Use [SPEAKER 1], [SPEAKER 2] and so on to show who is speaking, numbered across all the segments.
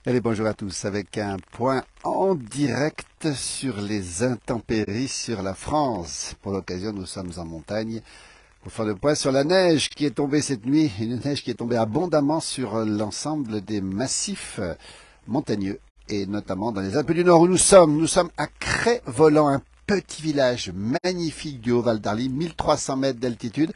[SPEAKER 1] Allez, bonjour à tous, avec un point en direct sur les intempéries sur la France. Pour l'occasion, nous sommes en montagne pour faire le point sur la neige qui est tombée cette nuit, une neige qui est tombée abondamment sur l'ensemble des massifs montagneux, et notamment dans les Alpes du Nord où nous sommes. Nous sommes à Crest-Voland, un petit village magnifique du Haut-Val d'Arly, 1300 mètres d'altitude.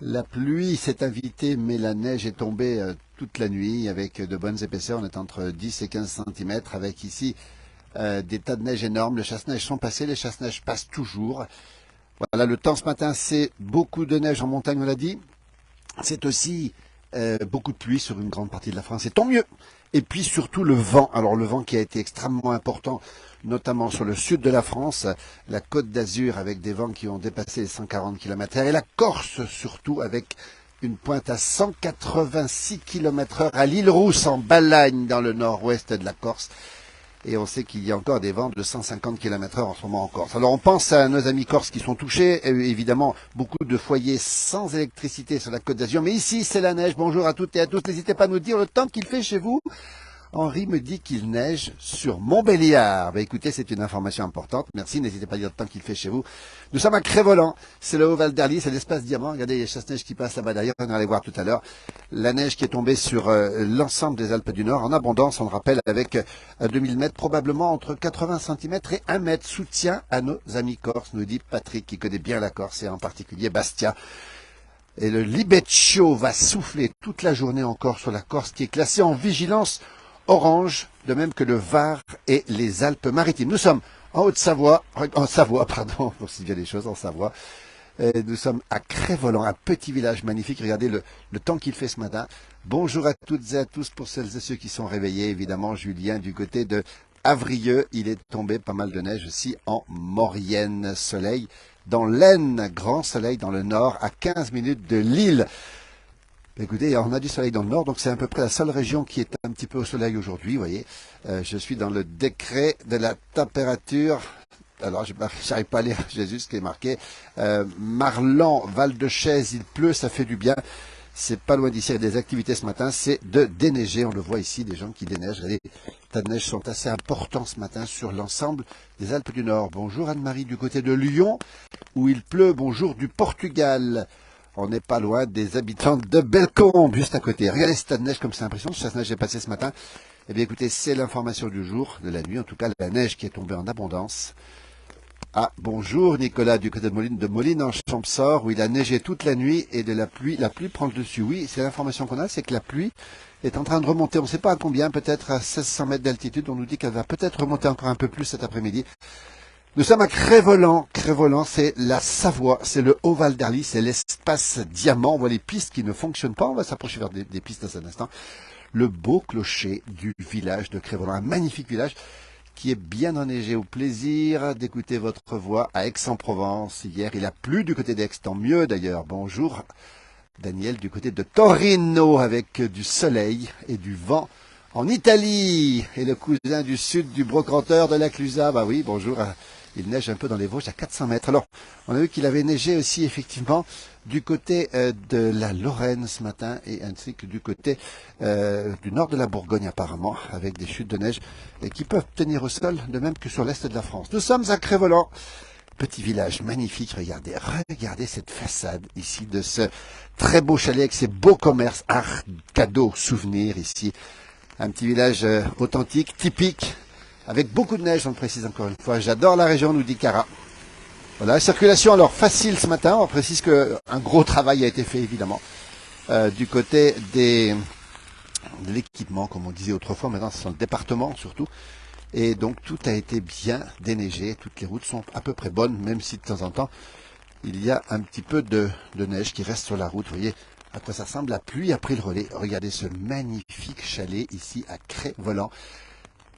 [SPEAKER 1] La pluie s'est invitée, mais la neige est tombée toute la nuit avec de bonnes épaisseurs. On est entre 10 et 15 centimètres avec ici des tas de neige énormes. Les chasse-neige sont passés, les chasse-neige passent toujours. Voilà, le temps ce matin, c'est beaucoup de neige en montagne, on l'a dit. C'est aussi beaucoup de pluie sur une grande partie de la France, et tant mieux. Et puis surtout le vent. Alors le vent qui a été extrêmement important, notamment sur le sud de la France, la Côte d'Azur avec des vents qui ont dépassé les 140 km/h, et la Corse surtout avec une pointe à 186 km/h à l'île Rousse en Balagne dans le nord-ouest de la Corse. Et on sait qu'il y a encore des vents de 150 km/h en ce moment en Corse. Alors on pense à nos amis corses qui sont touchés, évidemment beaucoup de foyers sans électricité sur la Côte d'Azur, mais ici c'est la neige. Bonjour à toutes et à tous, n'hésitez pas à nous dire le temps qu'il fait chez vous. Henri me dit qu'il neige sur Montbéliard. Ben écoutez, c'est une information importante. Merci, n'hésitez pas à dire le temps qu'il fait chez vous. Nous sommes à Crest-Voland. C'est le Haut-Val d'Arly, c'est l'espace Diamant. Regardez les chasse-neige qui passent là-bas derrière. On va les voir tout à l'heure. La neige qui est tombée sur l'ensemble des Alpes du Nord en abondance, on le rappelle, avec 2000 mètres, probablement entre 80 cm et 1 mètre. Soutien à nos amis corses, nous dit Patrick, qui connaît bien la Corse et en particulier Bastia. Et le Libeccio va souffler toute la journée encore sur la Corse, qui est classée en vigilance orange, de même que le Var et les Alpes-Maritimes. Nous sommes en Haute-Savoie, pardon, pour si bien les choses, en Savoie. Nous sommes à Crest-Voland, un petit village magnifique. Regardez le temps qu'il fait ce matin. Bonjour à toutes et à tous pour celles et ceux qui sont réveillés. Évidemment, Julien du côté de Avrieux. Il est tombé pas mal de neige aussi en Maurienne. Soleil dans l'Aisne, grand soleil dans le nord, à 15 minutes de Lille. Écoutez, on a du soleil dans le nord, donc c'est à peu près la seule région qui est un petit peu au soleil aujourd'hui, vous voyez. Je suis dans le décret de la température. Alors, je n'arrive pas à lire Jésus, ce qui est marqué. Marlan, Val-de-Chaise, il pleut, ça fait du bien. C'est pas loin d'ici, il y a des activités ce matin, c'est de déneiger. On le voit ici, des gens qui déneigent. Les tas de neige sont assez importants ce matin sur l'ensemble des Alpes du Nord. Bonjour Anne-Marie du côté de Lyon, où il pleut. Bonjour du Portugal. On n'est pas loin des habitants de Bellecombe, juste à côté. Regardez cette tas de neige comme c'est impressionnant. Cette neige est passée ce matin. Eh bien écoutez, c'est l'information du jour, de la nuit. En tout cas, la neige qui est tombée en abondance. Ah, bonjour Nicolas, du côté de Moline en Champsaur, où il a neigé toute la nuit et de la pluie prend le dessus. Oui, c'est l'information qu'on a, c'est que la pluie est en train de remonter. On ne sait pas à combien, peut-être à 1600 mètres d'altitude. On nous dit qu'elle va peut-être remonter encore un peu plus cet après-midi. Nous sommes à Crest-Voland. Crest-Voland, c'est la Savoie, c'est le Haut-Val d'Arly, c'est l'espace Diamant. On voit les pistes qui ne fonctionnent pas. On va s'approcher vers des pistes dans un instant. Le beau clocher du village de Crest-Voland, un magnifique village qui est bien enneigé. Au plaisir d'écouter votre voix à Aix-en-Provence. Hier, il a plu du côté d'Aix, tant mieux d'ailleurs. Bonjour Daniel du côté de Torino avec du soleil et du vent en Italie. Et le cousin du sud du brocanteur de la Clusaz. Bah oui, bonjour. Il neige un peu dans les Vosges à 400 mètres. Alors, on a vu qu'il avait neigé aussi effectivement du côté de la Lorraine ce matin et ainsi que du côté du nord de la Bourgogne apparemment, avec des chutes de neige qui peuvent tenir au sol, de même que sur l'est de la France. Nous sommes à Crest-Voland, petit village magnifique. Regardez cette façade ici de ce très beau chalet avec ses beaux commerces, art, cadeaux, souvenirs ici. Un petit village authentique, typique, avec beaucoup de neige, on le précise encore une fois. J'adore la région, nous dit Cara. Voilà, circulation alors facile ce matin. On précise qu'un gros travail a été fait évidemment du côté de l'équipement, comme on disait autrefois. Maintenant, c'est dans le département surtout. Et donc, tout a été bien déneigé. Toutes les routes sont à peu près bonnes, même si de temps en temps, il y a un petit peu de neige qui reste sur la route. Vous voyez à quoi ça ressemble. La pluie a pris le relais. Regardez ce magnifique chalet ici à Crest-Voland.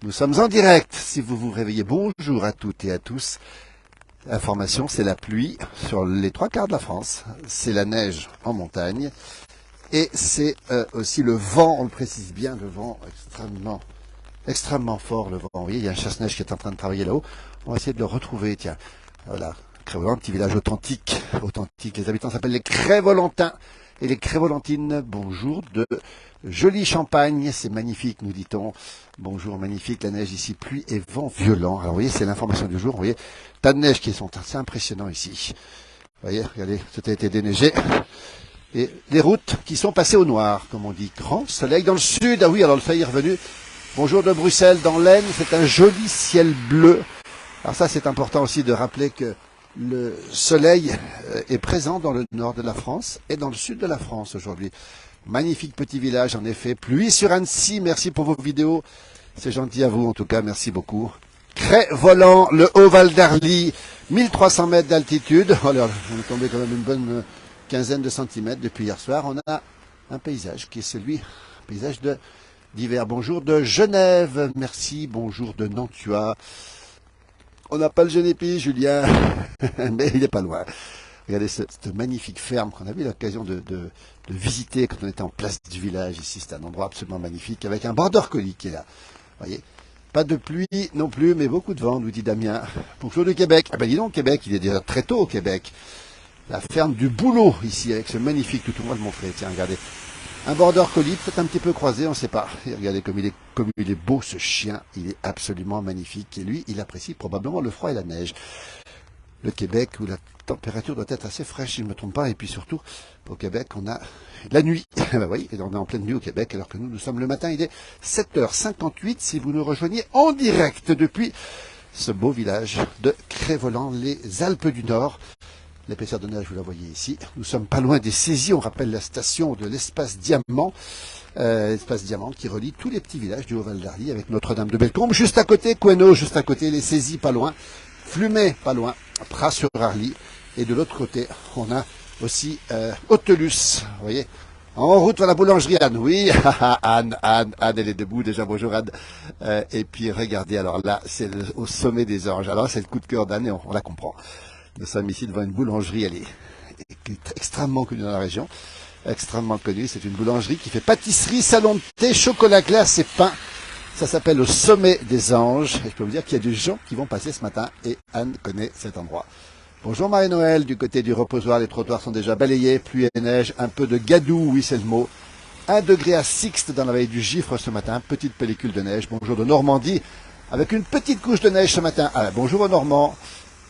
[SPEAKER 1] Nous sommes en direct. Si vous vous réveillez, bonjour à toutes et à tous. Information, c'est la pluie sur les trois quarts de la France. C'est la neige en montagne. Et c'est aussi le vent, on le précise bien, le vent extrêmement fort, le vent. Vous voyez, il y a un chasse-neige qui est en train de travailler là-haut. On va essayer de le retrouver, tiens. Voilà, Crest-Voland, petit village authentique. Les habitants s'appellent les Crest-Volantins. Et les Crévolantines, bonjour de joli champagne, c'est magnifique, nous dit-on. Bonjour, magnifique, la neige ici, pluie et vent violent. Alors vous voyez, c'est l'information du jour, vous voyez, tas de neige qui sont assez impressionnants ici. Vous voyez, regardez, tout a été déneigé. Et les routes qui sont passées au noir, comme on dit. Grand soleil dans le sud, ah oui, alors le soleil est revenu. Bonjour de Bruxelles, dans l'Aisne, c'est un joli ciel bleu. Alors ça, c'est important aussi de rappeler que le soleil est présent dans le nord de la France et dans le sud de la France aujourd'hui. Magnifique petit village, en effet. Pluie sur Annecy, merci pour vos vidéos. C'est gentil à vous, en tout cas, merci beaucoup. Cré-Voland, le Haut-Val d'Arly, 1300 mètres d'altitude. Oh là, on est tombé quand même une bonne quinzaine de centimètres depuis hier soir. On a un paysage qui est celui, un paysage d'hiver. Bonjour de Genève, merci. Bonjour de Nantua. On n'a pas le Genépi, Julien, mais il n'est pas loin. Regardez cette magnifique ferme qu'on a eu l'occasion de visiter quand on était en place du village. Ici, c'est un endroit absolument magnifique avec un border collie qui est là. Vous voyez, pas de pluie non plus, mais beaucoup de vent, nous dit Damien. Bonjour du Québec. Ah ben dis donc, Québec, il est déjà très tôt au Québec. La ferme du Boulot, ici, avec ce magnifique toutou. On va le montrer, tiens, regardez. Un border collie, peut-être un petit peu croisé, on ne sait pas. Et regardez comme il est beau, ce chien. Il est absolument magnifique. Et lui, il apprécie probablement le froid et la neige. Le Québec, où la température doit être assez fraîche, si je ne me trompe pas. Et puis surtout, au Québec, on a la nuit. Ben oui, on est en pleine nuit au Québec, alors que nous sommes le matin. Il est 7h58 si vous nous rejoignez en direct depuis ce beau village de Cré-Voland, les Alpes du Nord. L'épaisseur de neige, vous la voyez ici. Nous sommes pas loin des saisies. On rappelle la station de l'Espace Diamant. Espace Diamant qui relie tous les petits villages du Haut-Val d'Arly avec Notre-Dame de Bellecombe. Juste à côté, Queno, juste à côté, les saisies pas loin. Flumet, pas loin. Pras-sur-Arly. Et de l'autre côté, on a aussi Hautelus. Vous voyez, en route vers la boulangerie, Anne. Oui, Anne, elle est debout déjà. Bonjour Anne. Et puis regardez, alors là, c'est au sommet des Anges. Alors c'est le coup de cœur d'Anne et on la comprend. Nous sommes ici devant une boulangerie, elle est extrêmement connue dans la région, extrêmement connue. C'est une boulangerie qui fait pâtisserie, salon de thé, chocolat glace et pain. Ça s'appelle au sommet des Anges. Et je peux vous dire qu'il y a des gens qui vont passer ce matin et Anne connaît cet endroit. Bonjour Marie-Noël, du côté du reposoir, les trottoirs sont déjà balayés, pluie et neige, un peu de gadou, oui c'est le mot. 1 degré à Sixte dans la vallée du Gifre ce matin, petite pellicule de neige. Bonjour de Normandie, avec une petite couche de neige ce matin. Ah, bonjour aux Normands.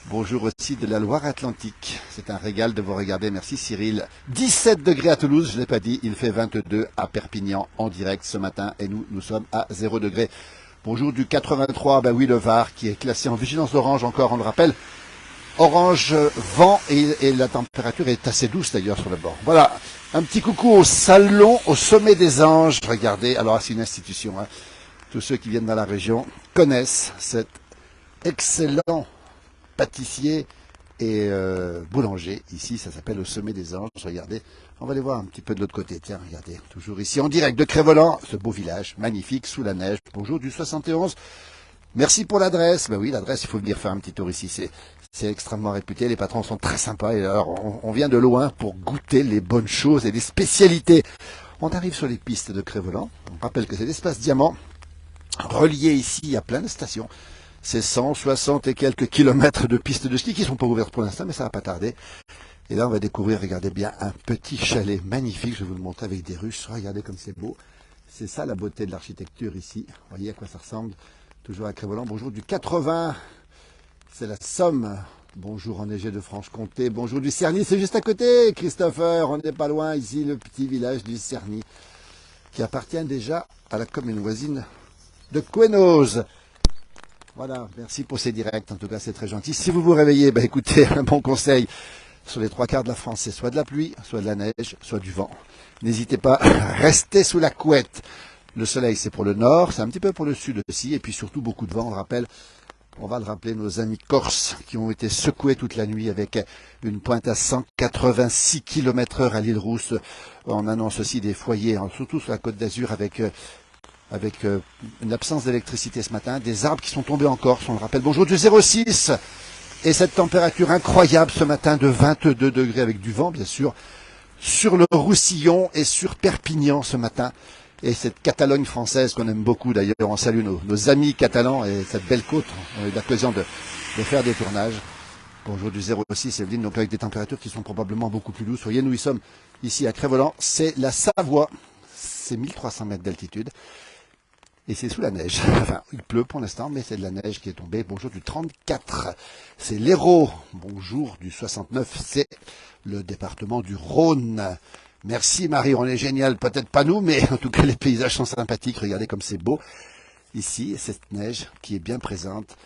[SPEAKER 1] Bonjour aussi de la Loire-Atlantique. C'est un régal de vous regarder. Merci Cyril. 17 degrés à Toulouse, je ne l'ai pas dit. Il fait 22 à Perpignan en direct ce matin. Et nous sommes à 0 degré. Bonjour du 83, ben oui, le Var qui est classé en vigilance orange encore, on le rappelle. Orange, vent et la température est assez douce d'ailleurs sur le bord. Voilà, un petit coucou au salon, au sommet des Anges. Regardez, alors c'est une institution. Hein. Tous ceux qui viennent dans la région connaissent cet excellent pâtissier et boulanger. Ici, ça s'appelle au sommet des Anges. Regardez, on va aller voir un petit peu de l'autre côté. Tiens, regardez, toujours ici en direct de Cré-Voland, ce beau village magnifique sous la neige. Bonjour du 71. Merci pour l'adresse. Ben oui, l'adresse, il faut venir faire un petit tour ici. C'est extrêmement réputé. Les patrons sont très sympas. Et alors, on vient de loin pour goûter les bonnes choses et les spécialités. On arrive sur les pistes de Cré-Voland. On rappelle que c'est l'espace Diamant. Relié ici à plein de stations. C'est 160 et quelques kilomètres de pistes de ski qui ne sont pas ouvertes pour l'instant, mais ça va pas tarder. Et là, on va découvrir, regardez bien, un petit chalet magnifique. Je vais vous le montrer avec des ruches. Regardez comme c'est beau. C'est ça la beauté de l'architecture ici. Vous voyez à quoi ça ressemble. Toujours à Cré-Voland. Bonjour du 80. C'est la Somme. Bonjour enneigé de Franche-Comté. Bonjour du Cerny. C'est juste à côté, Christopher. On n'est pas loin ici, le petit village du Cerny, qui appartient déjà à la commune voisine de Quenoz. Voilà, merci pour ces directs, en tout cas c'est très gentil. Si vous vous réveillez, bah écoutez, un bon conseil, sur les 3/4 de la France, c'est soit de la pluie, soit de la neige, soit du vent. N'hésitez pas, restez sous la couette. Le soleil c'est pour le nord, c'est un petit peu pour le sud aussi, et puis surtout beaucoup de vent, on le rappelle. On va le rappeler, nos amis corses qui ont été secoués toute la nuit avec une pointe à 186 km/h à l'île Rousse. On annonce aussi des foyers, surtout sur la côte d'Azur avec une absence d'électricité ce matin, des arbres qui sont tombés en Corse, on le rappelle. Bonjour du 06 et cette température incroyable ce matin de 22 degrés avec du vent bien sûr, sur le Roussillon et sur Perpignan ce matin. Et cette Catalogne française qu'on aime beaucoup d'ailleurs, on salue nos amis catalans et cette belle côte, on a eu l'occasion de faire des tournages. Bonjour du 06 Evelyne, donc avec des températures qui sont probablement beaucoup plus douces. Voyez, nous y sommes ici à Crest-Voland, c'est la Savoie, c'est 1300 mètres d'altitude. Et c'est sous la neige. Enfin, il pleut pour l'instant, mais c'est de la neige qui est tombée. Bonjour du 34, c'est l'Hérault. Bonjour du 69, c'est le département du Rhône. Merci Marie, on est génial. Peut-être pas nous, mais en tout cas les paysages sont sympathiques. Regardez comme c'est beau. Ici, cette neige qui est bien présente.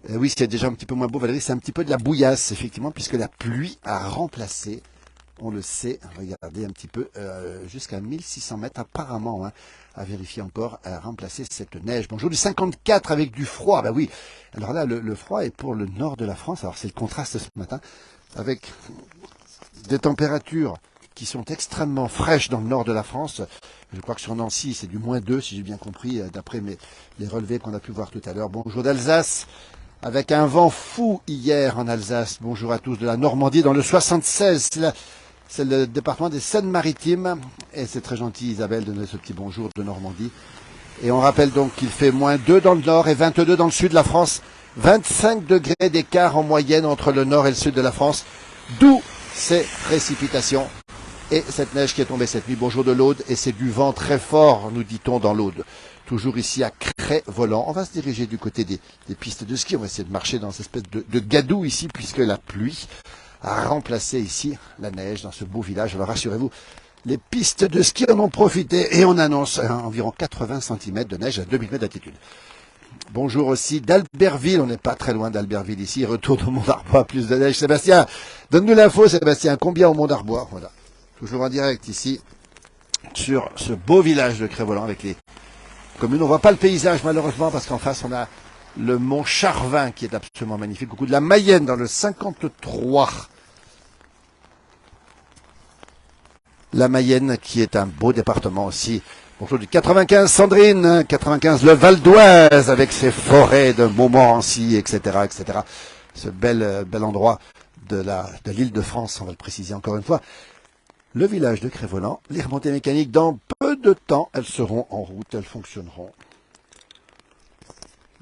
[SPEAKER 1] Oui, c'est déjà un petit peu moins beau, Valérie. C'est un petit peu de la bouillasse, effectivement, puisque la pluie a remplacé, on le sait, regardez un petit peu, jusqu'à 1600 mètres apparemment, hein, à vérifier encore, à remplacer cette neige. Bonjour du 54 avec du froid. Ben oui, alors là, le froid est pour le nord de la France. Alors c'est le contraste ce matin, avec des températures qui sont extrêmement fraîches dans le nord de la France. Je crois que sur Nancy, c'est du -2, si j'ai bien compris, d'après les relevés qu'on a pu voir tout à l'heure. Bonjour d'Alsace, avec un vent fou hier en Alsace. Bonjour à tous de la Normandie, dans le 76. C'est le département des Seines-Maritimes. Et c'est très gentil, Isabelle, de donner ce petit bonjour de Normandie. Et on rappelle donc qu'il fait -2 dans le nord et 22 dans le sud de la France. 25 degrés d'écart en moyenne entre le nord et le sud de la France. D'où ces précipitations et cette neige qui est tombée cette nuit. Bonjour de l'Aude, et c'est du vent très fort, nous dit-on, dans l'Aude. Toujours ici à Crest-Voland. On va se diriger du côté des pistes de ski. On va essayer de marcher dans cette espèce de gadou ici, puisque la pluie a remplacé ici la neige dans ce beau village. Alors rassurez-vous, les pistes de ski en ont profité et on annonce environ 80 cm de neige à 2000 mètres d'altitude. Bonjour aussi d'Albertville, on n'est pas très loin d'Albertville ici. Retour au Mont d'Arbois, plus de neige. Sébastien, donne-nous l'info, Sébastien, combien au Mont d'Arbois? Voilà. Toujours en direct ici, sur ce beau village de Crest-Voland avec les communes. On ne voit pas le paysage malheureusement parce qu'en face on a le mont Charvin qui est absolument magnifique. Coucou de la Mayenne dans le 53. La Mayenne qui est un beau département aussi. Bonjour du 95 Sandrine, 95 le Val d'Oise avec ses forêts de Montmorency, etc., etc. Ce bel endroit de l'île de France, on va le préciser encore une fois. Le village de Crest-Voland, les remontées mécaniques, dans peu de temps, elles seront en route, elles fonctionneront.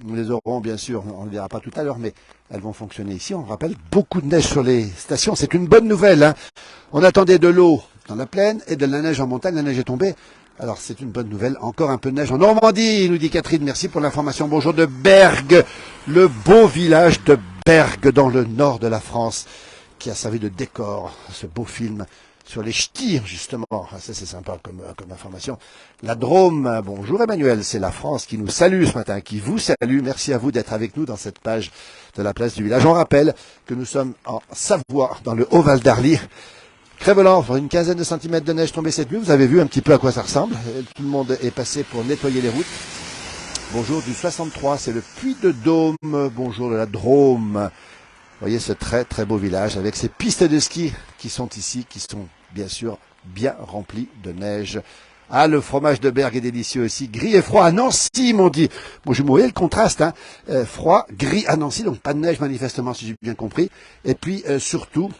[SPEAKER 1] Nous les aurons, bien sûr, on ne le verra pas tout à l'heure, mais elles vont fonctionner ici. On rappelle, beaucoup de neige sur les stations, c'est une bonne nouvelle. Hein. On attendait de l'eau dans la plaine et de la neige en montagne, la neige est tombée. Alors c'est une bonne nouvelle, encore un peu de neige en Normandie, nous dit Catherine, merci pour l'information. Bonjour de Bergues, le beau village de Bergues dans le nord de la France, qui a servi de décor à ce beau film sur les ch'tis, justement. Ça, c'est sympa comme information. La Drôme, bonjour Emmanuel, c'est la France qui nous salue ce matin, qui vous salue. Merci à vous d'être avec nous dans cette page de la place du village. On rappelle que nous sommes en Savoie, dans le Haut-Val d'Arly. Crest-Voland, une quinzaine de centimètres de neige tombée cette nuit. Vous avez vu un petit peu à quoi ça ressemble. Tout le monde est passé pour nettoyer les routes. Bonjour du 63, c'est le Puy-de-Dôme. Bonjour de la Drôme. Vous voyez ce très très beau village avec ces pistes de ski qui sont ici, qui sont bien sûr bien remplies de neige. Ah, le fromage de Bergues est délicieux aussi. Gris et froid à Nancy, m'ont dit. Bon, je voyais le contraste, hein. Froid, gris à Nancy, donc pas de neige manifestement, si j'ai bien compris. Et puis surtout,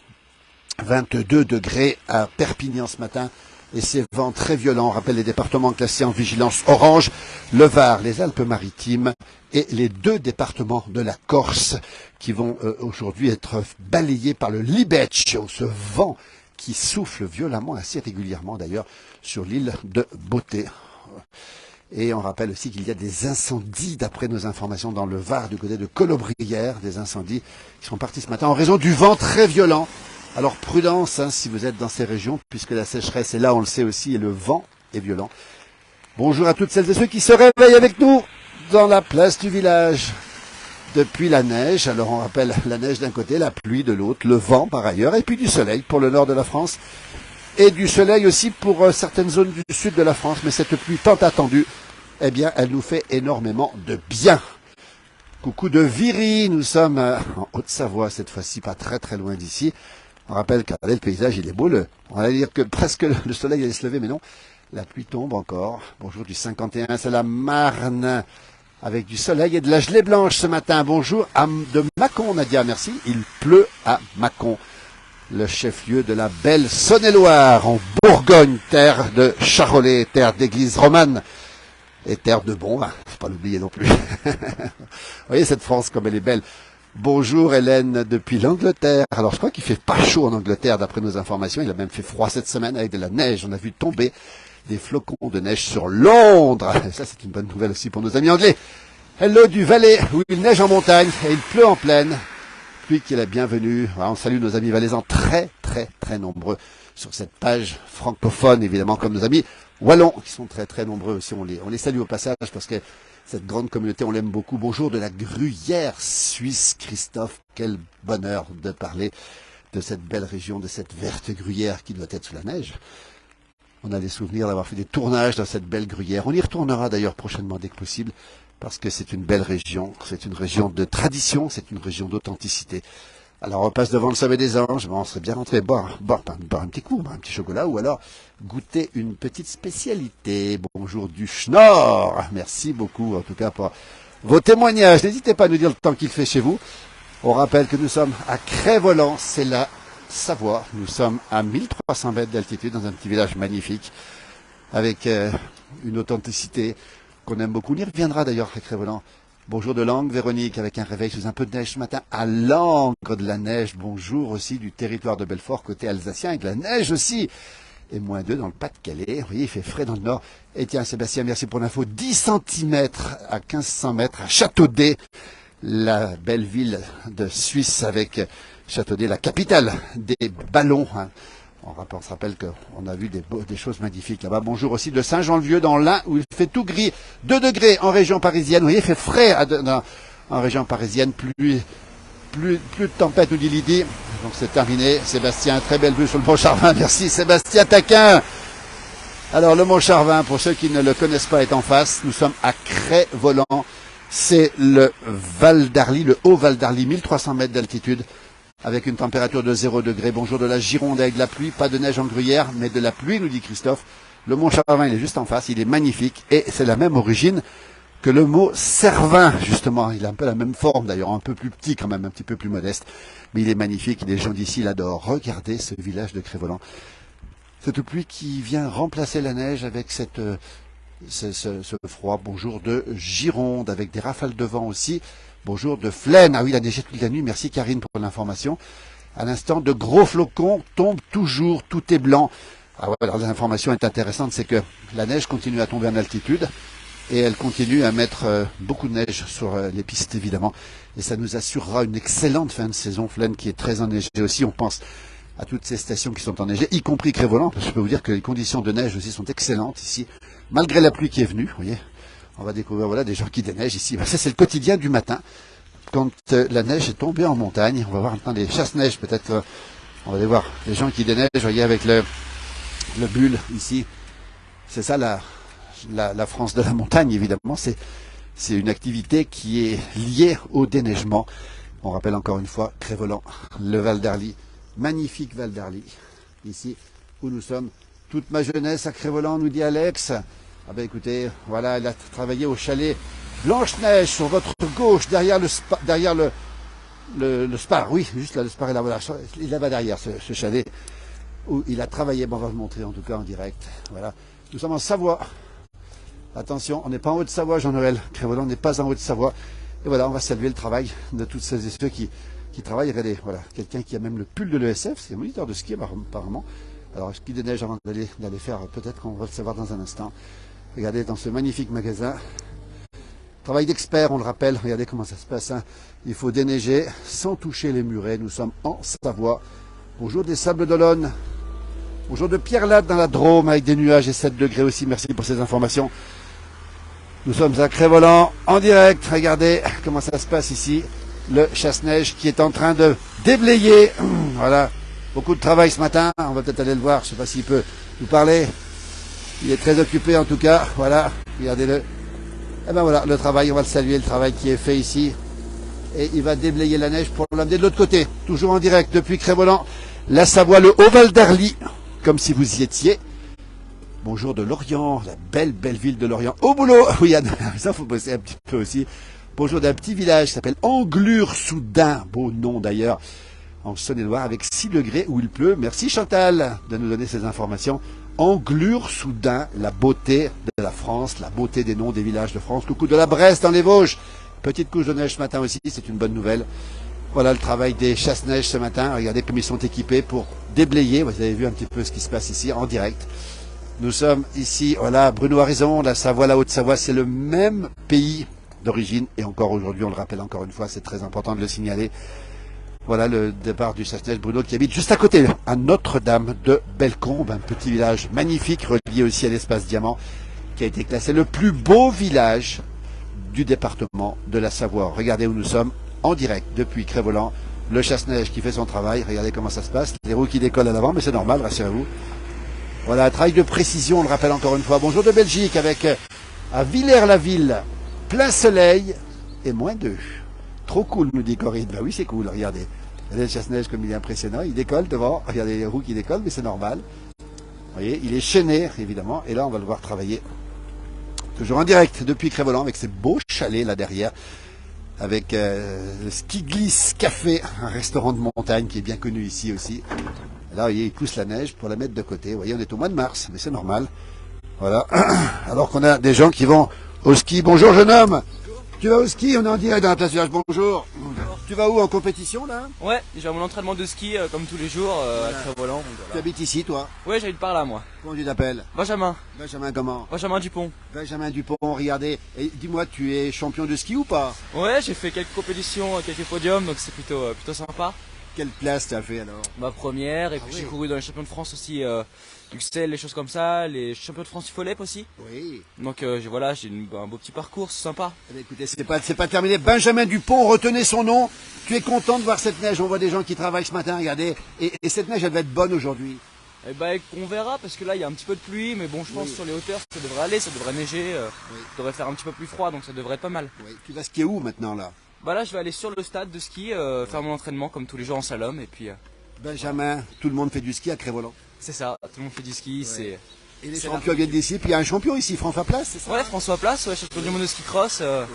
[SPEAKER 1] 22 degrés à Perpignan ce matin. Et ces vents très violents, on rappelle les départements classés en vigilance orange, le Var, les Alpes-Maritimes et les 2 départements de la Corse qui vont aujourd'hui être balayés par le Libeccio, ce vent qui souffle violemment, assez régulièrement d'ailleurs, sur l'île de Beauté. Et on rappelle aussi qu'il y a des incendies, d'après nos informations, dans le Var, du côté de Colobrières, des incendies qui sont partis ce matin en raison du vent très violent. Alors prudence hein, si vous êtes dans ces régions, puisque la sécheresse est là, on le sait aussi, et le vent est violent. Bonjour à toutes celles et ceux qui se réveillent avec nous dans la place du village. Depuis la neige, alors on rappelle la neige d'un côté, la pluie de l'autre, le vent par ailleurs, et puis du soleil pour le nord de la France, et du soleil aussi pour certaines zones du sud de la France, mais cette pluie tant attendue, eh bien elle nous fait énormément de bien. Coucou de Viry, nous sommes en Haute-Savoie cette fois-ci, pas très très loin d'ici. On rappelle que le paysage il est beau, on va dire que presque le soleil allait se lever, mais non, la pluie tombe encore. Bonjour du 51, c'est la Marne, avec du soleil et de la gelée blanche ce matin. Bonjour de Mâcon, Nadia, merci. Il pleut à Mâcon, le chef-lieu de la belle Saône-et-Loire, en Bourgogne, terre de Charolais, terre d'église romane et terre de bon vin, faut pas l'oublier non plus. Vous voyez cette France comme elle est belle. Bonjour Hélène depuis l'Angleterre. Alors je crois qu'il fait pas chaud en Angleterre d'après nos informations. Il a même fait froid cette semaine avec de la neige. On a vu tomber des flocons de neige sur Londres. Et ça c'est une bonne nouvelle aussi pour nos amis anglais. Hello du Valais où il neige en montagne et il pleut en plaine. Pluie qui est la bienvenue. Voilà, on salue nos amis valaisans très nombreux sur cette page francophone évidemment comme nos amis wallons qui sont très nombreux aussi. On les salue au passage parce que cette grande communauté, on l'aime beaucoup. Bonjour de la Gruyère suisse, Christophe. Quel bonheur de parler de cette belle région, de cette verte Gruyère qui doit être sous la neige. On a des souvenirs d'avoir fait des tournages dans cette belle Gruyère. On y retournera d'ailleurs prochainement dès que possible parce que c'est une belle région. C'est une région de tradition, c'est une région d'authenticité. Alors on passe devant le sommet des anges, bon, on serait bien rentré boire un petit coup, boire un petit chocolat ou alors goûter une petite spécialité. Bonjour du Schnorr, merci beaucoup en tout cas pour vos témoignages. N'hésitez pas à nous dire le temps qu'il fait chez vous. On rappelle que nous sommes à Crest-Voland, c'est la Savoie. Nous sommes à 1300 mètres d'altitude dans un petit village magnifique avec une authenticité qu'on aime beaucoup. On y reviendra d'ailleurs à Crest-Voland. Bonjour de Langres, Véronique, avec un réveil sous un peu de neige ce matin à Langres de la neige. Bonjour aussi du territoire de Belfort, côté alsacien, avec de la neige aussi. Et -2 dans le Pas-de-Calais. Vous voyez, il fait frais dans le nord. Et tiens, Sébastien, merci pour l'info. 10 cm à 1500 mètres à Châteaudet, la belle ville de Suisse avec Châteaudet, la capitale des ballons. Hein. On se rappelle qu'on a vu des choses magnifiques là-bas. Bonjour aussi de Saint-Jean-le-Vieux dans l'Ain où il fait tout gris. 2 degrés en région parisienne. Vous voyez, il fait frais en région parisienne. Plus de tempête, nous dit Lydie. Donc c'est terminé. Sébastien, très belle vue sur le Mont Charvin. Merci Sébastien Taquin. Alors le Mont Charvin, pour ceux qui ne le connaissent pas, est en face. Nous sommes à Crest-Voland. C'est le Val d'Arly, le haut Val d'Arly, 1300 mètres d'altitude. Avec une température de 0 degré. Bonjour de la Gironde avec de la pluie, pas de neige en Gruyère, mais de la pluie, nous dit Christophe. Le Mont Charvin, il est juste en face, il est magnifique, et c'est la même origine que le mot Cervin, justement. Il a un peu la même forme, d'ailleurs, un peu plus petit quand même, un petit peu plus modeste. Mais il est magnifique, les gens d'ici l'adorent. Regardez ce village de Crest-Voland. Cette pluie qui vient remplacer la neige avec ce froid. Bonjour de Gironde, avec des rafales de vent aussi. Bonjour de Flaine. Ah oui, il a neigé toute la nuit. Merci Karine pour l'information. À l'instant, de gros flocons tombent toujours. Tout est blanc. Ah ouais, alors l'information est intéressante, c'est que la neige continue à tomber en altitude et elle continue à mettre beaucoup de neige sur les pistes, évidemment. Et ça nous assurera une excellente fin de saison. Flaine qui est très enneigée aussi. On pense à toutes ces stations qui sont enneigées, y compris Crest-Voland, parce que je peux vous dire que les conditions de neige aussi sont excellentes ici, malgré la pluie qui est venue, vous voyez. On va découvrir voilà, des gens qui déneigent ici. Ça, c'est le quotidien du matin. Quand la neige est tombée en montagne, on va voir maintenant des chasse-neige. Peut-être, on va aller voir les gens qui déneigent. Vous voyez, avec le bulle ici. C'est ça la France de la montagne, évidemment. C'est une activité qui est liée au déneigement. On rappelle encore une fois Crest-Voland, le Val d'Arly. Magnifique Val d'Arly. Ici où nous sommes. Toute ma jeunesse à Crest-Voland, nous dit Alex. Ah ben écoutez, voilà, elle a travaillé au chalet Blanche-Neige sur votre gauche, derrière le Spar, oui, juste là, le Spar est là, voilà, il est là-bas derrière ce chalet où il a travaillé. Bon, on va vous montrer en tout cas en direct. Voilà, nous sommes en Savoie. Attention, on n'est pas en Haute-Savoie, Jean-Noël. Crest-Voland n'est pas en Haute-Savoie. Et voilà, on va saluer le travail de toutes celles et ceux qui travaillent. Regardez, voilà, quelqu'un qui a même le pull de l'ESF, c'est un moniteur de ski apparemment. Alors, ski de neige avant d'aller faire, peut-être qu'on va le savoir dans un instant. Regardez dans ce magnifique magasin. Travail d'expert, on le rappelle. Regardez comment ça se passe. Hein. Il faut déneiger sans toucher les murets. Nous sommes en Savoie. Bonjour des Sables d'Olonne. Bonjour de Pierre-Latte dans la Drôme avec des nuages et 7 degrés aussi. Merci pour ces informations. Nous sommes à Crest-Voland en direct. Regardez comment ça se passe ici. Le chasse-neige qui est en train de déblayer. Voilà. Beaucoup de travail ce matin. On va peut-être aller le voir. Je ne sais pas s'il peut nous parler. Il est très occupé en tout cas, voilà, regardez-le. Et ben voilà, le travail, on va le saluer, le travail qui est fait ici. Et il va déblayer la neige pour l'amener de l'autre côté. Toujours en direct depuis Crest-Voland, la Savoie, le Haut-Val d'Arly, comme si vous y étiez. Bonjour de Lorient, la belle ville de Lorient. Au boulot. Oui, ça faut bosser un petit peu aussi. Bonjour d'un petit village qui s'appelle Anglure-sous-Dun, beau nom d'ailleurs, en Saône-et-Loire, avec 6 degrés où il pleut. Merci Chantal de nous donner ces informations. Anglure-sous-Dun, la beauté de la France, la beauté des noms des villages de France. Coucou de la Bresse dans les Vosges. Petite couche de neige ce matin aussi, c'est une bonne nouvelle. Voilà le travail des chasse-neige ce matin. Regardez comme ils sont équipés pour déblayer. Vous avez vu un petit peu ce qui se passe ici en direct. Nous sommes ici, voilà, Bruno a raison, la Savoie, la Haute-Savoie, c'est le même pays d'origine. Et encore aujourd'hui, on le rappelle encore une fois, c'est très important de le signaler. Voilà le départ du chasse-neige Bruno qui habite juste à côté, à Notre-Dame de Bellecombe, un petit village magnifique relié aussi à l'espace Diamant, qui a été classé le plus beau village du département de la Savoie. Regardez où nous sommes, en direct depuis Crévolan, le chasse-neige qui fait son travail. Regardez comment ça se passe, les roues qui décollent à l'avant, mais c'est normal, rassurez-vous. Voilà, un travail de précision, on le rappelle encore une fois. Bonjour de Belgique avec à Villers-la-Ville, plein soleil et -2. Trop cool, nous dit Corinne. Ben oui, c'est cool, regardez. Regardez le chasse-neige comme il est impressionnant, il décolle devant. Regardez les roues qui décollent, mais c'est normal. Vous voyez, il est chaîné, évidemment. Et là, on va le voir travailler. Toujours en direct depuis Crévolan avec ces beaux chalets là derrière. Avec le Ski Glisse Café, un restaurant de montagne qui est bien connu ici aussi. Et là, vous voyez, il pousse la neige pour la mettre de côté. Vous voyez, on est au mois de mars, mais c'est normal. Voilà. Alors qu'on a des gens qui vont au ski. Bonjour, jeune homme. Tu vas au ski, on est en direct dans la place du village. Bonjour. Tu vas où, en compétition là?
[SPEAKER 2] Ouais, j'ai mon entraînement de ski comme tous les jours à Crévolan.
[SPEAKER 1] Tu habites ici, toi?
[SPEAKER 2] Ouais, j'habite par là, moi.
[SPEAKER 1] Comment tu t'appelles?
[SPEAKER 2] Benjamin.
[SPEAKER 1] Benjamin comment?
[SPEAKER 2] Benjamin Dupont.
[SPEAKER 1] Benjamin Dupont, regardez. Et dis-moi, tu es champion de ski ou pas?
[SPEAKER 2] Ouais, j'ai fait quelques compétitions, quelques podiums, donc c'est plutôt sympa.
[SPEAKER 1] Quelle place tu as fait alors?
[SPEAKER 2] Ma première, et puis
[SPEAKER 1] oui.
[SPEAKER 2] j'ai couru dans les champions de France aussi, Uxelles, les choses comme ça, les champions de France Folep aussi.
[SPEAKER 1] Oui.
[SPEAKER 2] Donc voilà, j'ai un beau petit parcours, c'est sympa.
[SPEAKER 1] Eh bien, écoutez, c'est pas terminé. Benjamin Dupont, retenez son nom. Tu es content de voir cette neige? On voit des gens qui travaillent ce matin, regardez. Et cette neige, elle va être bonne aujourd'hui.
[SPEAKER 2] Eh ben, on verra, parce que là, il y a un petit peu de pluie, mais bon, je pense sur les hauteurs, ça devrait aller, ça devrait neiger, ça devrait faire un petit peu plus froid, donc ça devrait être pas mal.
[SPEAKER 1] Oui. Tu vas skier où maintenant là?
[SPEAKER 2] Bah là, je vais aller sur le stade de ski, faire mon entraînement comme tous les jours en slalom, et puis...
[SPEAKER 1] Benjamin, tout le monde fait du ski à Crévolan.
[SPEAKER 2] C'est ça, tout le monde fait du ski, c'est...
[SPEAKER 1] Et les champions viennent d'ici, puis il y a un champion ici, François Place, c'est ça?
[SPEAKER 2] Ouais, François Place, ouais, champion du monde de ski cross.
[SPEAKER 1] Voilà.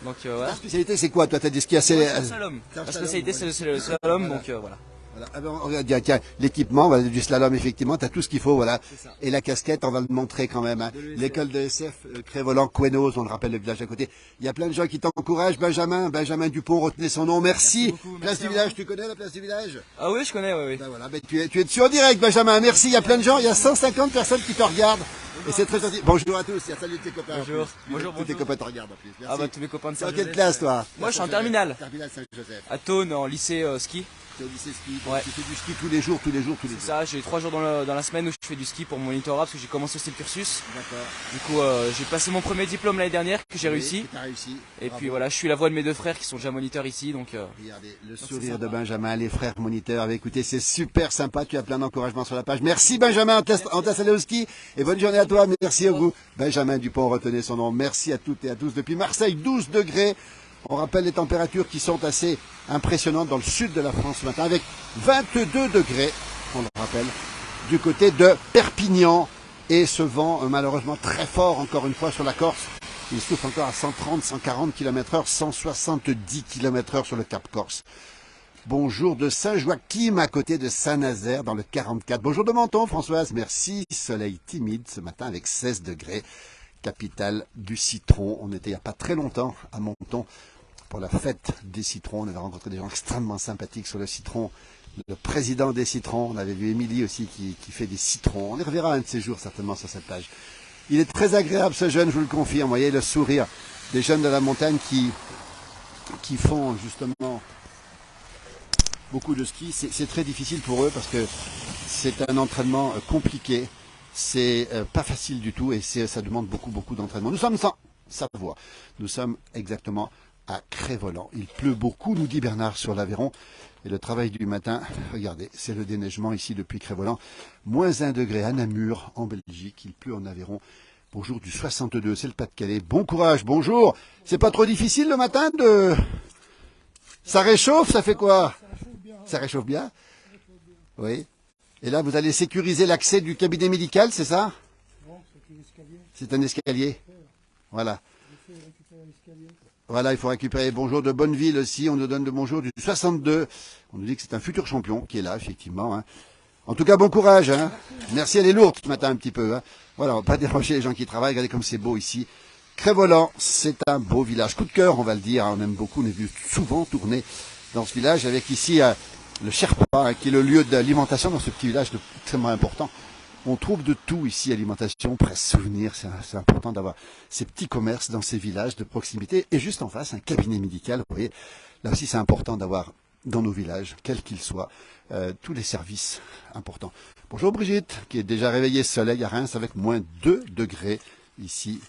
[SPEAKER 2] Donc voilà.
[SPEAKER 1] Ta spécialité c'est quoi? Toi, tu as des skis assez...
[SPEAKER 2] Ouais, le slalom. La spécialité, c'est le slalom, donc voilà.
[SPEAKER 1] Voilà. Ah ben, regarde, tiens, l'équipement, voilà, du slalom, effectivement, tu as tout ce qu'il faut, voilà. Et la casquette, on va le montrer quand même. Hein. L'école de SF, Crévolan, Quenos, on le rappelle, le village à côté. Il y a plein de gens qui t'encouragent. Benjamin Dupont, retenez son nom, merci. Place du village, tu connais la place du village?
[SPEAKER 2] Ah oui, je connais, oui.
[SPEAKER 1] Ben voilà, ben tu es dessus en direct, Benjamin, merci. Il y a plein de gens, il y a 150 personnes qui te regardent. Et c'est très gentil. Bonjour à tous, salut tes copains.
[SPEAKER 2] Bonjour. Bonjour,
[SPEAKER 1] tous tes copains te regardent en plus. Merci.
[SPEAKER 2] Ah bah tous mes copains de
[SPEAKER 1] C'est en
[SPEAKER 2] Saint-Joseph.
[SPEAKER 1] quelle classe toi?
[SPEAKER 2] Moi je suis en terminale.
[SPEAKER 1] Terminale Saint-Joseph.
[SPEAKER 2] À Thônes, en lycée ski.
[SPEAKER 1] Tu es au lycée ski,
[SPEAKER 2] Ouais.
[SPEAKER 1] tu fais du ski tous les jours.
[SPEAKER 2] C'est ça, j'ai 3 jours dans la semaine où je fais du ski pour mon monitorat parce que j'ai commencé aussi le cursus.
[SPEAKER 1] D'accord.
[SPEAKER 2] Du coup, j'ai passé mon premier diplôme l'année dernière que j'ai réussi.
[SPEAKER 1] Tu as réussi.
[SPEAKER 2] Et
[SPEAKER 1] Bravo.
[SPEAKER 2] puis voilà, je suis la voix de mes deux frères qui sont déjà moniteurs ici, donc...
[SPEAKER 1] Regardez le sourire de Benjamin, les frères moniteurs. Écoutez, c'est super sympa. Tu as plein d'encouragement sur la page. Merci Benjamin, on t'a salé au ski. Et bonne journée à toi. Merci à vous. Benjamin Dupont, retenez son nom. Merci à toutes et à tous. Depuis Marseille, 12 degrés. On rappelle les températures qui sont assez impressionnantes dans le sud de la France ce matin, avec 22 degrés, on le rappelle, du côté de Perpignan. Et ce vent, malheureusement très fort, encore une fois, sur la Corse. Il souffle encore à 130, 140 km/h, 170 km/h sur le Cap Corse. Bonjour de Saint-Joachim, à côté de Saint-Nazaire, dans le 44. Bonjour de Menton, Françoise. Merci. Soleil timide ce matin avec 16 degrés. Capitale du citron. On était il n'y a pas très longtemps à Menton pour la fête des citrons. On avait rencontré des gens extrêmement sympathiques sur le citron. Le président des citrons. On avait vu Émilie aussi qui fait des citrons. On les reverra un de ces jours certainement sur cette page. Il est très agréable ce jeune, je vous le confirme. Vous voyez le sourire des jeunes de la montagne qui font justement beaucoup de ski. C'est très difficile pour eux parce que c'est un entraînement compliqué. C'est pas facile du tout et ça demande beaucoup d'entraînement. Nous sommes en Savoie. Nous sommes exactement à Crévolan. Il pleut beaucoup, nous dit Bernard, sur l'Aveyron. Et le travail du matin, regardez, c'est le déneigement ici depuis Crévolan. -1 degré à Namur, en Belgique. Il pleut en Aveyron. Bonjour du 62, c'est le Pas-de-Calais. Bon courage, bonjour. C'est pas trop difficile le matin de... Ça réchauffe, ça fait quoi? Ça réchauffe bien. Oui. Et là, vous allez sécuriser l'accès du cabinet médical, c'est ça?
[SPEAKER 3] Non, c'est un escalier.
[SPEAKER 1] C'est un escalier. Voilà. Voilà, il faut récupérer. Bonjour de Bonneville aussi. On nous donne le bonjour du 62. On nous dit que c'est un futur champion qui est là, effectivement. Hein. En tout cas, bon courage. Hein. Merci, elle est lourde ce matin un petit peu. Hein. Voilà, on va pas déranger les gens qui travaillent. Regardez comme c'est beau ici. Crest-Voland, c'est un beau village. Coup de cœur, on va le dire. On aime beaucoup, on est venu souvent tourner dans ce village avec ici le Sherpa, qui est le lieu d'alimentation dans ce petit village extrêmement important. On trouve de tout ici, alimentation, presse, souvenirs. C'est important d'avoir ces petits commerces dans ces villages de proximité. Et juste en face, un cabinet médical. Vous voyez, là aussi, c'est important d'avoir dans nos villages, quels qu'ils soient, tous les services importants. Bonjour Brigitte, qui est déjà réveillée soleil à Reims avec moins 2 degrés ici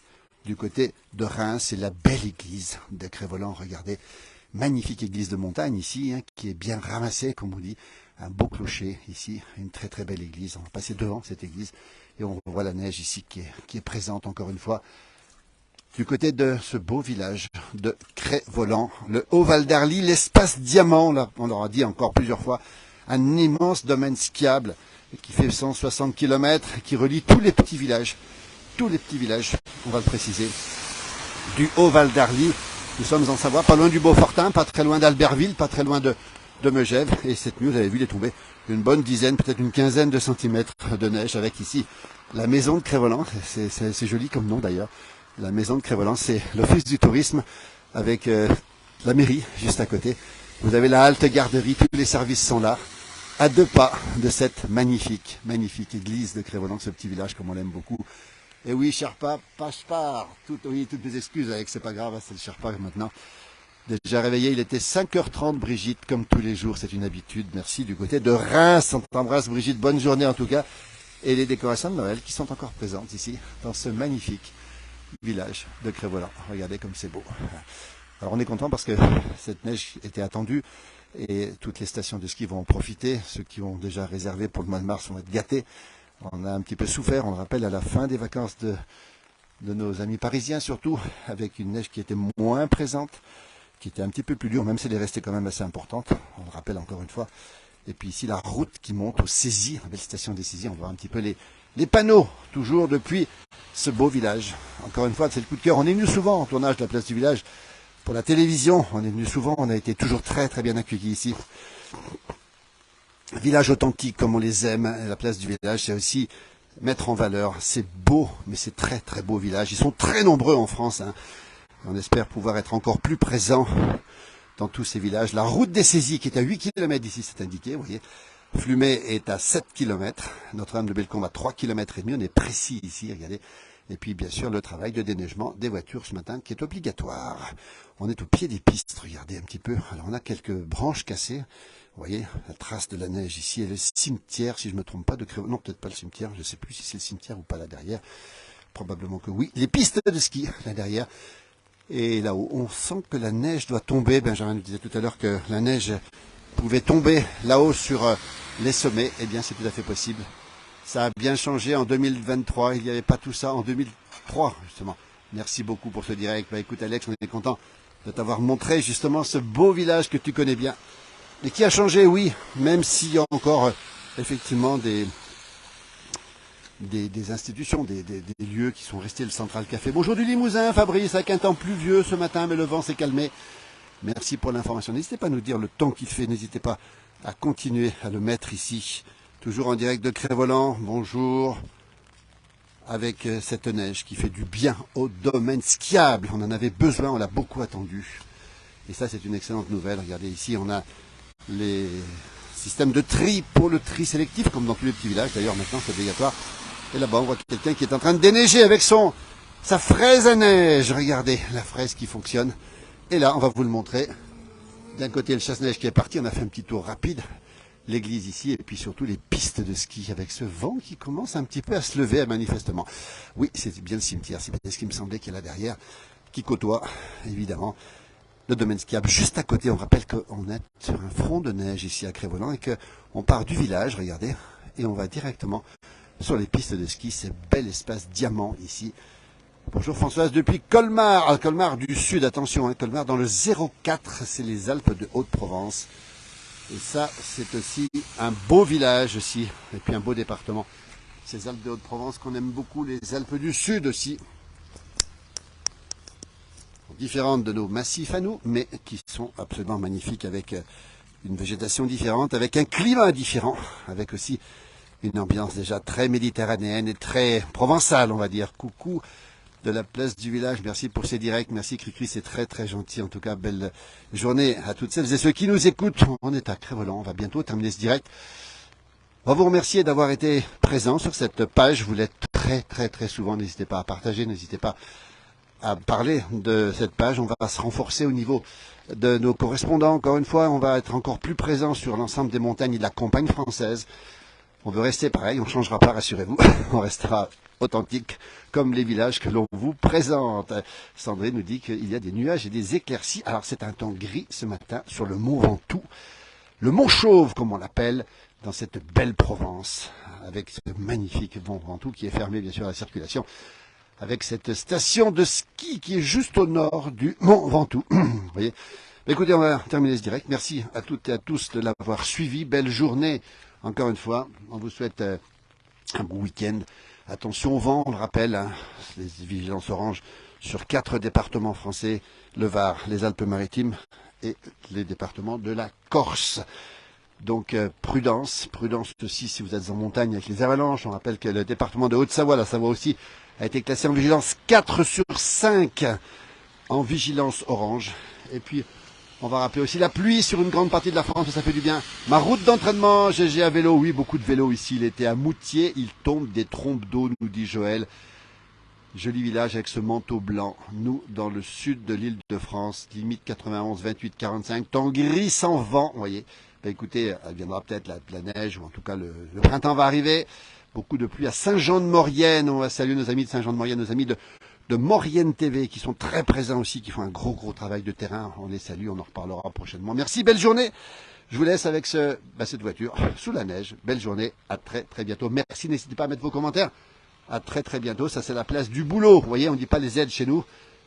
[SPEAKER 1] du côté de Reims. C'est la belle église de Crest-Voland. Regardez, magnifique église de montagne ici, hein, qui est bien ramassée, comme on dit. Un beau clocher ici, une très très belle église. On va passer devant cette église et on voit la neige ici qui est présente encore une fois du côté de ce beau village de Crest-Voland. Le Haut-Val d'Arly, l'espace diamant, là, on leur a dit encore plusieurs fois, un immense domaine skiable qui fait 160 km, qui relie tous les petits villages, on va le préciser, du Haut-Val d'Arly. Nous sommes en Savoie, pas loin du Beaufortin, pas très loin d'Albertville, pas très loin de Megève. Et cette nuit, vous avez vu, il est tombé une bonne dizaine, peut-être une quinzaine de centimètres de neige, avec ici la maison de Crest-Voland. C'est joli comme nom d'ailleurs. La maison de Crest-Voland, c'est l'office du tourisme avec la mairie juste à côté. Vous avez la halte garderie, tous les services sont là, à 2 pas de cette magnifique église de Crest-Voland, ce petit village comme on l'aime beaucoup. Et oui, Sherpa, Pachepar, toutes mes excuses avec, c'est pas grave, c'est le Sherpa maintenant. Déjà réveillé, il était 5h30, Brigitte, comme tous les jours, c'est une habitude. Merci du côté de Reims. On t'embrasse, Brigitte, bonne journée en tout cas. Et les décorations de Noël qui sont encore présentes ici, dans ce magnifique village de Crest-Voland. Regardez comme c'est beau. Alors on est content parce que cette neige était attendue et toutes les stations de ski vont en profiter. Ceux qui ont déjà réservé pour le mois de mars vont être gâtés. On a un petit peu souffert, on le rappelle, à la fin des vacances de nos amis parisiens surtout, avec une neige qui était moins présente, qui était un petit peu plus dure, même si elle est restée quand même assez importante, on le rappelle encore une fois. Et puis ici la route qui monte aux saisies, la belle station des saisies, on voit un petit peu les panneaux, toujours depuis ce beau village. Encore une fois, c'est le coup de cœur. On est venu souvent en tournage de la place du village pour la télévision, on est venu souvent, on a été toujours très très bien accueillis ici. Village authentique comme on les aime, la place du village, c'est aussi mettre en valeur. C'est beau, mais c'est très très beau village. Ils sont très nombreux en France. Hein. On espère pouvoir être encore plus présents dans tous ces villages. La route des saisies qui est à 8 km d'ici, c'est indiqué, vous voyez. Flumet est à 7 km. Notre-Dame-de-Bellecombe à 3 km et demi. On est précis ici, regardez. Et puis, bien sûr, le travail de déneigement des voitures ce matin qui est obligatoire. On est au pied des pistes, regardez un petit peu. Alors, on a quelques branches cassées. Vous voyez, la trace de la neige ici, et le cimetière, si je ne me trompe pas, de Crest-Voland. Non, peut-être pas le cimetière, je ne sais plus si c'est le cimetière ou pas là derrière. Probablement que oui. Les pistes de ski, là derrière. Et là-haut, on sent que la neige doit tomber. Benjamin nous disait tout à l'heure que la neige pouvait tomber là-haut sur les sommets. Eh bien, c'est tout à fait possible. Ça a bien changé en 2023. Il n'y avait pas tout ça en 2003, justement. Merci beaucoup pour ce direct. Bah, écoute, Alex, on est content de t'avoir montré justement ce beau village que tu connais bien. Et qui a changé, oui, même s'il y a encore effectivement des institutions, des lieux qui sont restés le Central Café. Bonjour du Limousin, Fabrice, avec un temps pluvieux ce matin, mais le vent s'est calmé. Merci pour l'information. N'hésitez pas à nous dire le temps qu'il fait, n'hésitez pas à continuer à le mettre ici. Toujours en direct de Crest-Voland, bonjour. Avec cette neige qui fait du bien au domaine skiable. On en avait besoin, on l'a beaucoup attendu. Et ça, c'est une excellente nouvelle. Regardez ici, on a les systèmes de tri pour le tri sélectif, comme dans tous les petits villages. D'ailleurs, maintenant, c'est obligatoire. Et là-bas, on voit quelqu'un qui est en train de déneiger avec sa fraise à neige. Regardez, la fraise qui fonctionne. Et là, on va vous le montrer. D'un côté, le chasse-neige qui est parti. On a fait un petit tour rapide. L'église ici, et puis surtout les pistes de ski, avec ce vent qui commence un petit peu à se lever, manifestement. Oui, c'est bien le cimetière. C'est bien ce qui me semblait qu'il y a là derrière, qui côtoie, évidemment, le domaine skiable. Juste à côté, on rappelle qu'on est sur un front de neige ici à Crest-Voland et qu'on part du village, regardez, et on va directement sur les pistes de ski, ce bel espace diamant ici. Bonjour Françoise, depuis Colmar, Colmar du Sud, attention, hein, Colmar dans le 04, c'est les Alpes de Haute-Provence. Et ça, c'est aussi un beau village aussi, et puis un beau département. Ces Alpes de Haute-Provence qu'on aime beaucoup, les Alpes du Sud aussi. Différentes de nos massifs à nous, mais qui sont absolument magnifiques avec une végétation différente, avec un climat différent, avec aussi une ambiance déjà très méditerranéenne et très provençale, on va dire. Coucou de la place du village. Merci pour ces directs. Merci Cricri, c'est très très gentil. En tout cas, belle journée à toutes celles et ceux qui nous écoutent. On est à Crest-Voland. On va bientôt terminer ce direct. On va vous remercier d'avoir été présents sur cette page. Vous l'êtes très très très souvent. N'hésitez pas à partager. N'hésitez pas à parler de cette page. On va se renforcer au niveau de nos correspondants. Encore une fois, on va être encore plus présent sur l'ensemble des montagnes et de la campagne française. On veut rester pareil, on ne changera pas, rassurez-vous. On restera authentique comme les villages que l'on vous présente. Sandrine nous dit qu'il y a des nuages et des éclaircies. Alors c'est un temps gris ce matin sur le mont Ventoux, le mont Chauve comme on l'appelle, dans cette belle Provence, avec ce magnifique mont Ventoux qui est fermé bien sûr à la circulation, avec cette station de ski qui est juste au nord du mont Ventoux. Vous voyez. Écoutez, on va terminer ce direct. Merci à toutes et à tous de l'avoir suivi. Belle journée. Encore une fois, on vous souhaite un bon week-end. Attention au vent, on le rappelle, hein, les vigilances orange sur 4 départements français, le Var, les Alpes-Maritimes et les départements de la Corse. Donc prudence aussi si vous êtes en montagne avec les avalanches. On rappelle que le département de Haute-Savoie, la Savoie aussi, a été classé en vigilance 4 sur 5 en vigilance orange. Et puis, on va rappeler aussi la pluie sur une grande partie de la France, ça fait du bien. Ma route d'entraînement, GG à vélo, oui, beaucoup de vélos ici. Il était à Moutier, il tombe des trompes d'eau, nous dit Joël. Joli village avec ce manteau blanc. Nous, dans le sud de l'île de France, limite 91, 28, 45, temps gris sans vent, vous voyez. Ben, écoutez, elle viendra peut-être la neige, ou en tout cas le printemps va arriver. Beaucoup de pluie à Saint-Jean-de-Maurienne. On va saluer nos amis de Saint-Jean-de-Maurienne, nos amis de Maurienne TV qui sont très présents aussi, qui font un gros travail de terrain. On les salue, on en reparlera prochainement. Merci, belle journée. Je vous laisse avec cette voiture sous la neige. Belle journée, à très bientôt. Merci, n'hésitez pas à mettre vos commentaires. À très bientôt. Ça c'est la place du boulot. Vous voyez, on ne dit pas les aides chez nous.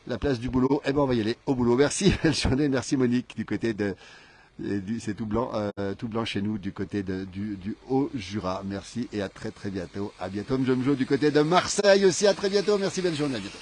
[SPEAKER 1] La place du boulot. Eh ben on va y aller au boulot. Merci, belle journée. Merci Monique du côté de... C'est tout blanc chez nous du côté du Haut-Jura. Merci et à très bientôt. À bientôt Mjomjo du côté de Marseille aussi. À très bientôt. Merci, belle journée. À bientôt.